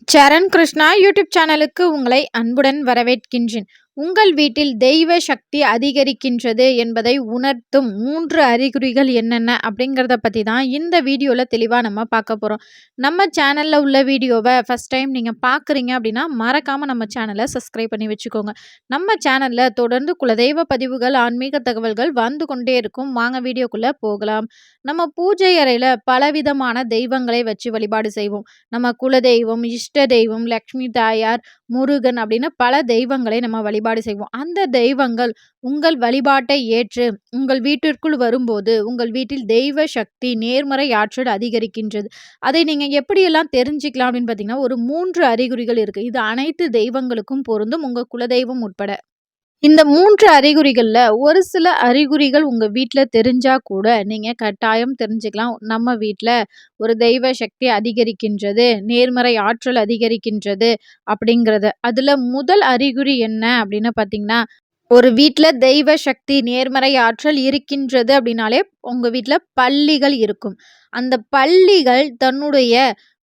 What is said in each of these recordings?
சரண் Krishna YouTube சேனலுக்கு உங்களை அன்புடன் வரவேற்கின்றேன். உங்கள் வீட்டில் தெய்வ சக்தி அதிகரிக்கின்றது என்பதை உணர்த்தும் 3 அறிகுறிகள் என்னென்ன அப்படிங்கிறத பற்றி தான் இந்த வீடியோவில் தெளிவாக நம்ம பார்க்க போகிறோம். நம்ம சேனலில் உள்ள வீடியோவை ஃபஸ்ட் டைம் நீங்கள் பார்க்குறீங்க அப்படின்னா மறக்காமல் நம்ம சேனலை சப்ஸ்கிரைப் பண்ணி வச்சுக்கோங்க. நம்ம சேனலில் தொடர்ந்து குலதெய்வ பதிவுகள், ஆன்மீக தகவல்கள் வந்து கொண்டே இருக்கும். வாங்க வீடியோக்குள்ளே போகலாம். நம்ம பூஜை அறையில் பலவிதமான தெய்வங்களை வச்சு வழிபாடு செய்வோம். நம்ம குலதெய்வம், இஷ்ட தெய்வம், லக்ஷ்மி தாயார், முருகன் அப்படின்னு பல தெய்வங்களை நம்ம வழிபாடு செய்வோம். அந்த தெய்வங்கள் உங்கள் வழிபாட்டை ஏற்று உங்கள் வீட்டிற்குள் வரும்போது உங்கள் வீட்டில் தெய்வ சக்தி, நேர்மறை ஆற்றல் அதிகரிக்கின்றது. அதை நீங்க எப்படியெல்லாம் தெரிஞ்சுக்கலாம் அப்படின்னு பார்த்தீங்கன்னா, ஒரு 3 அறிகுறிகள் இருக்கு. இது அனைத்து தெய்வங்களுக்கும் பொருந்தும், உங்க குலதெய்வம் உட்பட. இந்த 3 அறிகுறிகள்ல ஒரு சில அறிகுறிகள் உங்க வீட்ல தெரிஞ்சா கூட நீங்க கட்டாயம் தெரிஞ்சுக்கலாம். நம்ம வீட்ல ஒரு தெய்வ சக்தி அதிகரிக்கின்றது, நேர்மறை ஆற்றல் அதிகரிக்கின்றது அப்படிங்கிறது. அதுல முதல் அறிகுறி என்ன அப்படின்னு பார்த்தீங்கன்னா, ஒரு வீட்ல தெய்வ சக்தி, நேர்மறை ஆற்றல் இருக்கின்றது அப்படின்னாலே உங்க வீட்ல பல்லிகள் இருக்கும். அந்த பல்லிகள் தன்னுடைய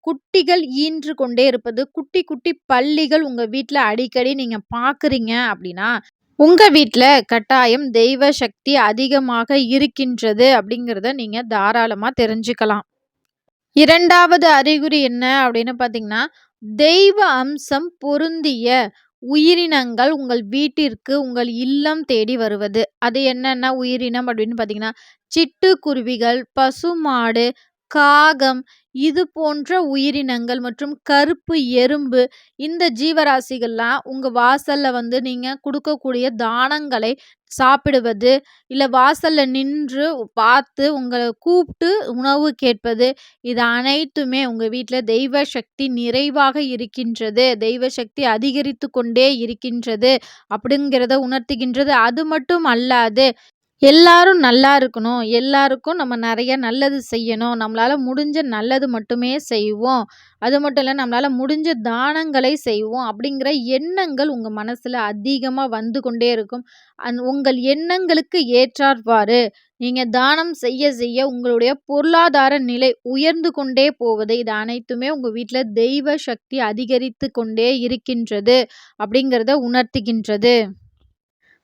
குட்டிகள் ஈன்று கொண்டே இருப்பது, குட்டி குட்டி பல்லிகள் உங்க வீட்ல அடிக்கடி நீங்க பார்க்குறீங்க அப்படின்னா, உங்க வீட்ல கட்டாயம் தெய்வ சக்தி அதிகமாக இருக்கின்றது அப்படிங்கிறத நீங்க தாராளமா தெரிஞ்சுக்கலாம். 2வது அறிகுறி என்ன அப்படின்னு பார்த்தீங்கன்னா, தெய்வ அம்சம் பொருந்திய உயிரினங்கள் உங்கள் வீட்டிற்கு, உங்கள் இல்லம் தேடி வருவது. அது என்னென்ன உயிரினம் அப்படின்னு பார்த்தீங்கன்னா, சிட்டுக்குருவிகள், பசுமாடு, காகம் இது போன்ற உயிரினங்கள் மற்றும் கருப்பு எறும்பு, இந்த ஜீவராசிகள்லாம் உங்க வாசல்ல வந்து நீங்க குடுக்கக்கூடிய தானங்களை சாப்பிடுவது, இல்ல வாசல்ல நின்று பார்த்து உங்கள கூப்ட்டு உணவு கேட்பது, இது அனைத்துமே உங்க வீட்ல தெய்வ சக்தி நிறைவாக இருக்கின்றது, தெய்வ சக்தி அதிகரித்து கொண்டே இருக்கின்றது அப்படிங்கிறத உணர்த்துகின்றது. அது மட்டும் அல்லாது, எல்லாரும் நல்லா இருக்கணும், எல்லாருக்கும் நம்ம நெறைய நல்லது செய்யணும், நம்மளால முடிஞ்ச நல்லது மட்டுமே செய்வோம். அது மட்டும் இல்ல, நம்மளால முடிஞ்ச தானங்களை செய்வோம் அப்படிங்கிற எண்ணங்கள் உங்க மனசுல அதிகமா வந்து கொண்டே இருக்கும். உங்கள் எண்ணங்களுக்கு ஏற்றார்வாறு நீங்க தானம் செய்ய செய்ய உங்களுடைய பொருளாதார நிலை உயர்ந்து கொண்டே போவது, இது அனைத்துமே உங்க வீட்ல தெய்வ சக்தி அதிகரித்து கொண்டே இருக்கின்றது அப்படிங்கிறத உணர்த்துகின்றது.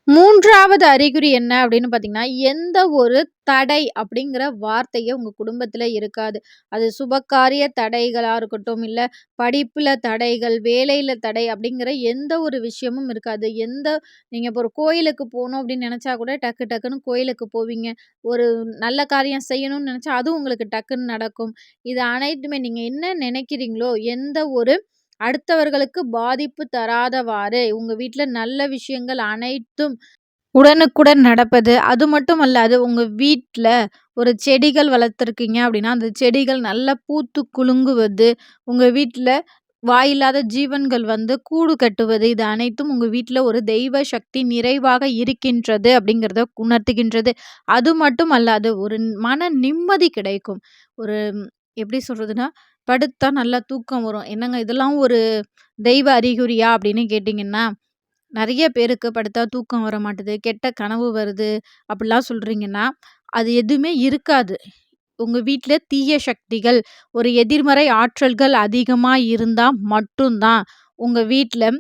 3வது அறிகுறி என்ன அப்படின்னு பார்த்தீங்கன்னா, எந்த ஒரு தடை அப்படிங்கிற வார்த்தையே உங்க குடும்பத்தில இருக்காது. அது சுபகாரிய தடைகளா இருக்கட்டும், இல்ல படிப்புல தடைகள், வேலையில தடை அப்படிங்கிற எந்த ஒரு விஷயமும் இருக்காது. நீங்க இப்போ ஒரு கோயிலுக்கு போணும் அப்படின்னு நெனச்சா கூட டக்கு டக்குன்னு கோயிலுக்கு போவீங்க. ஒரு நல்ல காரியம் செய்யணும்னு நெனச்சா அதுவும் உங்களுக்கு டக்குன்னு நடக்கும். இது அனைத்துமே நீங்க என்ன நினைக்கிறீங்களோ, எந்த ஒரு அடுத்தவர்களுக்கு பாதிப்பு தராதவாறு உங்க வீட்ல நல்ல விஷயங்கள் அனைத்தும் உடனுக்குடன் நடப்பது. அது மட்டும் அல்லாது உங்க வீட்ல ஒரு செடிகள் வளர்த்துருக்கீங்க அப்படின்னா, அந்த செடிகள் நல்லா பூத்து குலுங்குவது, உங்க வீட்ல வாயில்லாத ஜீவன்கள் வந்து கூடு கட்டுவது, இது அனைத்தும் உங்க வீட்ல ஒரு தெய்வ சக்தி நிறைவாக இருக்கின்றது அப்படிங்கிறத உணர்த்துகின்றது. அது மட்டும் அல்லாது ஒரு மன நிம்மதி கிடைக்கும். ஒரு எப்படி சொல்றதுன்னா, படுத்தா நல்லா தூக்கம் வரும். என்னங்க இதெல்லாம் ஒரு தெய்வ அறிகுறியா அப்படின்னு கேட்டிங்கன்னா, நெறைய பேருக்கு படுத்தா தூக்கம் வர மாட்டுது, கெட்ட கனவு வருது அப்படிலாம் சொல்றீங்கன்னா, அது எதுவுமே இருக்காது. உங்க வீட்ல தீய சக்திகள், ஒரு எதிர்மறை ஆற்றல்கள் அதிகமா இருந்தா மட்டும் தான் உங்க வீட்ல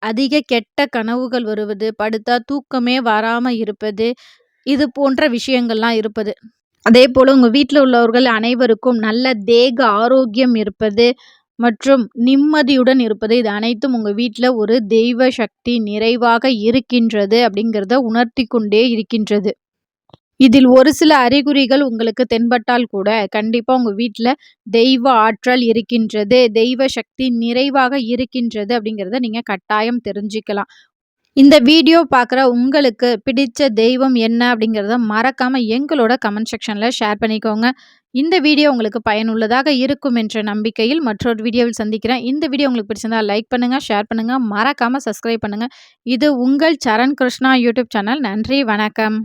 அதிக கெட்ட கனவுகள் வருவது, படுத்தா தூக்கமே வராம இருப்பது, இது போன்ற விஷயங்கள்லாம் இருப்பது. அதேபோல உங்க வீட்ல உள்ளவர்கள் அனைவருக்கும் நல்ல தேக ஆரோக்கியம் இருப்பது மற்றும் நிம்மதியுடன் இருப்பது, இது அனைத்தும் உங்க வீட்ல ஒரு தெய்வ சக்தி நிறைவாக இருக்கின்றது அப்படிங்கிறத உணர்த்திக் கொண்டே இருக்கின்றது. இதில் ஒரு சில அறிகுறிகள் உங்களுக்கு தென்பட்டால் கூட கண்டிப்பா உங்க வீட்ல தெய்வ ஆற்றல் இருக்கின்றது, தெய்வ சக்தி நிறைவாக இருக்கின்றது அப்படிங்கிறத நீங்க கட்டாயம் தெரிஞ்சுக்கலாம். இந்த வீடியோ பார்க்குற உங்களுக்கு பிடிச்ச தெய்வம் என்ன அப்படிங்கிறத மறக்காம எங்களோட கமெண்ட் செக்ஷன்ல ஷேர் பண்ணிக்கோங்க. இந்த வீடியோ உங்களுக்கு பயனுள்ளதாக இருக்கும் என்ற நம்பிக்கையில் மற்றொரு வீடியோவில் சந்திக்கிறேன். இந்த வீடியோ உங்களுக்கு பிடிச்சிருந்தா லைக் பண்ணுங்க, ஷேர் பண்ணுங்க, மறக்காம சப்ஸ்கிரைப் பண்ணுங்க. இது உங்கள் சரண் கிருஷ்ணா யூடியூப் சேனல். நன்றி, வணக்கம்.